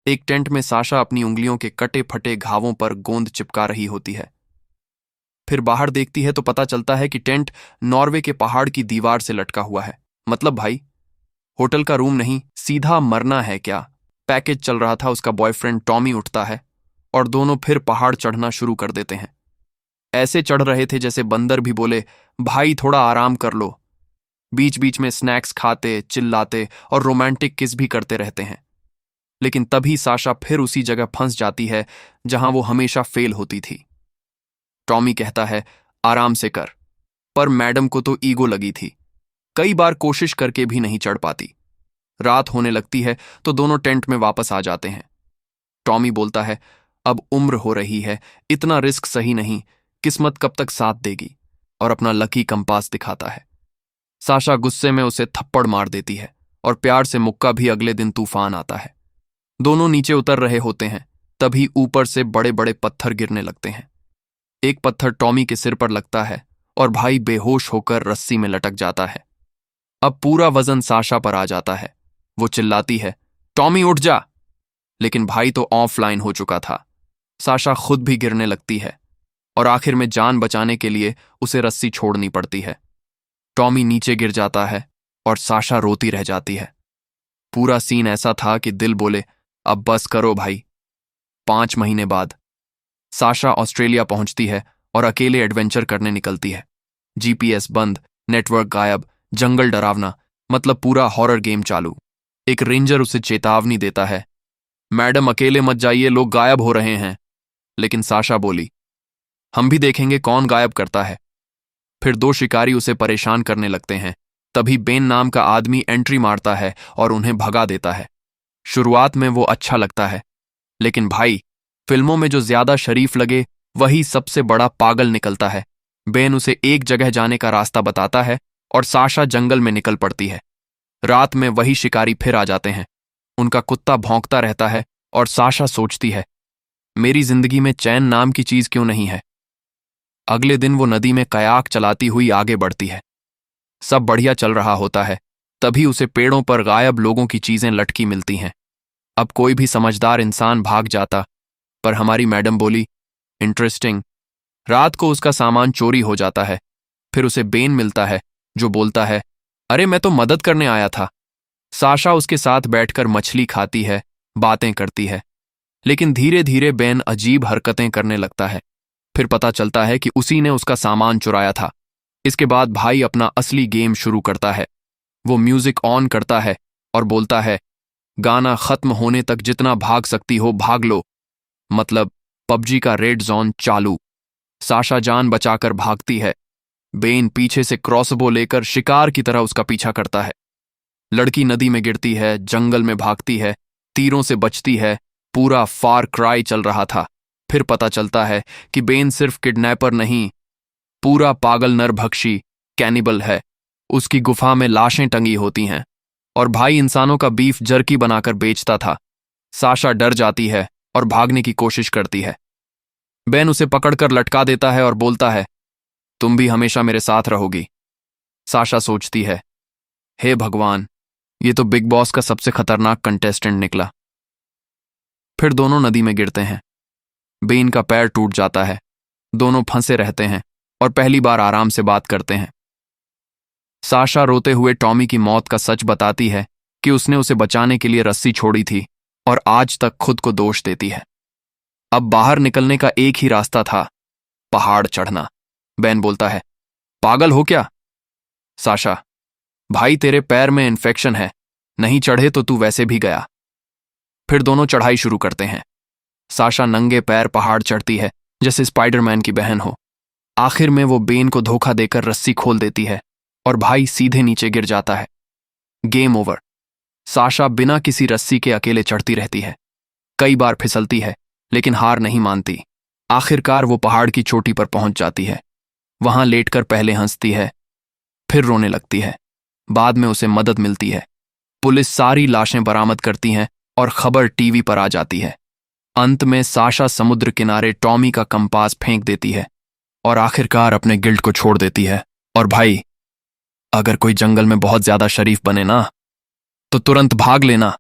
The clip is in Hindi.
एक टेंट में साशा अपनी उंगलियों के कटे फटे घावों पर गोंद चिपका रही होती है। फिर बाहर देखती है तो पता चलता है कि टेंट नॉर्वे के पहाड़ की दीवार से लटका हुआ है। मतलब भाई, होटल का रूम नहीं, सीधा मरना है क्या। पैकेज चल रहा था, उसका बॉयफ्रेंड टॉमी उठता है और दोनों फिर पहाड़ चढ़ना शुरू कर देते हैं। ऐसे चढ़ रहे थे जैसे बंदर भी बोले, भाई थोड़ा आराम कर लो। बीच बीच में स्नैक्स खाते, चिल्लाते और रोमांटिक किस भी करते रहते हैं। लेकिन तभी साशा फिर उसी जगह फंस जाती है जहां वो हमेशा फेल होती थी। टॉमी कहता है, आराम से कर, पर मैडम को तो ईगो लगी थी। कई बार कोशिश करके भी नहीं चढ़ पाती। रात होने लगती है तो दोनों टेंट में वापस आ जाते हैं। टॉमी बोलता है, अब उम्र हो रही है, इतना रिस्क सही नहीं, किस्मत कब तक साथ देगी, और अपना लकी कंपास दिखाता है। साशा गुस्से में उसे थप्पड़ मार देती है और प्यार से मुक्का भी। अगले दिन तूफान आता है। दोनों नीचे उतर रहे होते हैं, तभी ऊपर से बड़े बड़े पत्थर गिरने लगते हैं। एक पत्थर टॉमी के सिर पर लगता है और भाई बेहोश होकर रस्सी में लटक जाता है। अब पूरा वजन साशा पर आ जाता है। वो चिल्लाती है, टॉमी उठ जा, लेकिन भाई तो ऑफलाइन हो चुका था। साशा खुद भी गिरने लगती है और आखिर में जान बचाने के लिए उसे रस्सी छोड़नी पड़ती है। टॉमी नीचे गिर जाता है और साशा रोती रह जाती है। पूरा सीन ऐसा था कि दिल बोले, अब बस करो भाई। 5 महीने बाद साशा ऑस्ट्रेलिया पहुंचती है और अकेले एडवेंचर करने निकलती है। जीपीएस बंद, नेटवर्क गायब, जंगल डरावना, मतलब पूरा हॉरर गेम चालू। एक रेंजर उसे चेतावनी देता है, मैडम अकेले मत जाइए, लोग गायब हो रहे हैं। लेकिन साशा बोली, हम भी देखेंगे कौन गायब करता है। फिर 2 शिकारी उसे परेशान करने लगते हैं। तभी बेन नाम का आदमी एंट्री मारता है और उन्हें भगा देता है। शुरुआत में वो अच्छा लगता है, लेकिन भाई, फिल्मों में जो ज्यादा शरीफ लगे वही सबसे बड़ा पागल निकलता है। बेन उसे एक जगह जाने का रास्ता बताता है और साशा जंगल में निकल पड़ती है। रात में वही शिकारी फिर आ जाते हैं। उनका कुत्ता भौंकता रहता है और साशा सोचती है, मेरी जिंदगी में चैन नाम की चीज क्यों नहीं है। अगले दिन वो नदी में कयाक चलाती हुई आगे बढ़ती है। सब बढ़िया चल रहा होता है, तभी उसे पेड़ों पर गायब लोगों की चीजें लटकी मिलती हैं। अब कोई भी समझदार इंसान भाग जाता, पर हमारी मैडम बोली, इंटरेस्टिंग। रात को उसका सामान चोरी हो जाता है। फिर उसे बेन मिलता है जो बोलता है, अरे मैं तो मदद करने आया था। साशा उसके साथ बैठकर मछली खाती है, बातें करती है। लेकिन धीरे धीरे बेन अजीब हरकतें करने लगता है। फिर पता चलता है कि उसी ने उसका सामान चुराया था। इसके बाद भाई अपना असली गेम शुरू करता है। वो म्यूजिक ऑन करता है और बोलता है, गाना खत्म होने तक जितना भाग सकती हो भाग लो। मतलब पबजी का रेड जोन चालू। साशा जान बचाकर भागती है। बेन पीछे से क्रॉसबो लेकर शिकार की तरह उसका पीछा करता है। लड़की नदी में गिरती है, जंगल में भागती है, तीरों से बचती है। पूरा फार क्राई चल रहा था। फिर पता चलता है कि बेन सिर्फ किडनैपर नहीं, पूरा पागल नरभक्षी कैनिबल है। उसकी गुफा में लाशें टंगी होती हैं और भाई इंसानों का बीफ जर्की बनाकर बेचता था। साशा डर जाती है और भागने की कोशिश करती है। बेन उसे पकड़कर लटका देता है और बोलता है, तुम भी हमेशा मेरे साथ रहोगी। साशा सोचती है, हे भगवान, ये तो बिग बॉस का सबसे खतरनाक कंटेस्टेंट निकला। फिर दोनों नदी में गिरते हैं। बेन का पैर टूट जाता है। दोनों फंसे रहते हैं और पहली बार आराम से बात करते हैं। साशा रोते हुए टॉमी की मौत का सच बताती है कि उसने उसे बचाने के लिए रस्सी छोड़ी थी और आज तक खुद को दोष देती है। अब बाहर निकलने का एक ही रास्ता था, पहाड़ चढ़ना। बेन बोलता है, पागल हो क्या। साशा, भाई तेरे पैर में इन्फेक्शन है, नहीं चढ़े तो तू वैसे भी गया। फिर दोनों चढ़ाई शुरू करते हैं। साशा नंगे पैर पहाड़ चढ़ती है जैसे स्पाइडरमैन की बहन हो। आखिर में वो बेन को धोखा देकर रस्सी खोल देती है और भाई सीधे नीचे गिर जाता है। Game over. साशा बिना किसी रस्सी के अकेले चढ़ती रहती है। कई बार फिसलती है, लेकिन हार नहीं मानती। आखिरकार वो पहाड़ की चोटी पर पहुंच जाती है। वहां लेटकर पहले हंसती है, फिर रोने लगती है। बाद में उसे मदद मिलती है। पुलिस सारी लाशें बरामद करती हैं और खबर टीवी पर आ जाती है। अंत में साशा समुद्र किनारे टॉमी का कंपास फेंक देती है और आखिरकार अपने गिल्ड को छोड़ देती है। और भाई, अगर कोई जंगल में बहुत ज्यादा शरीफ बने ना, तो तुरंत भाग लेना।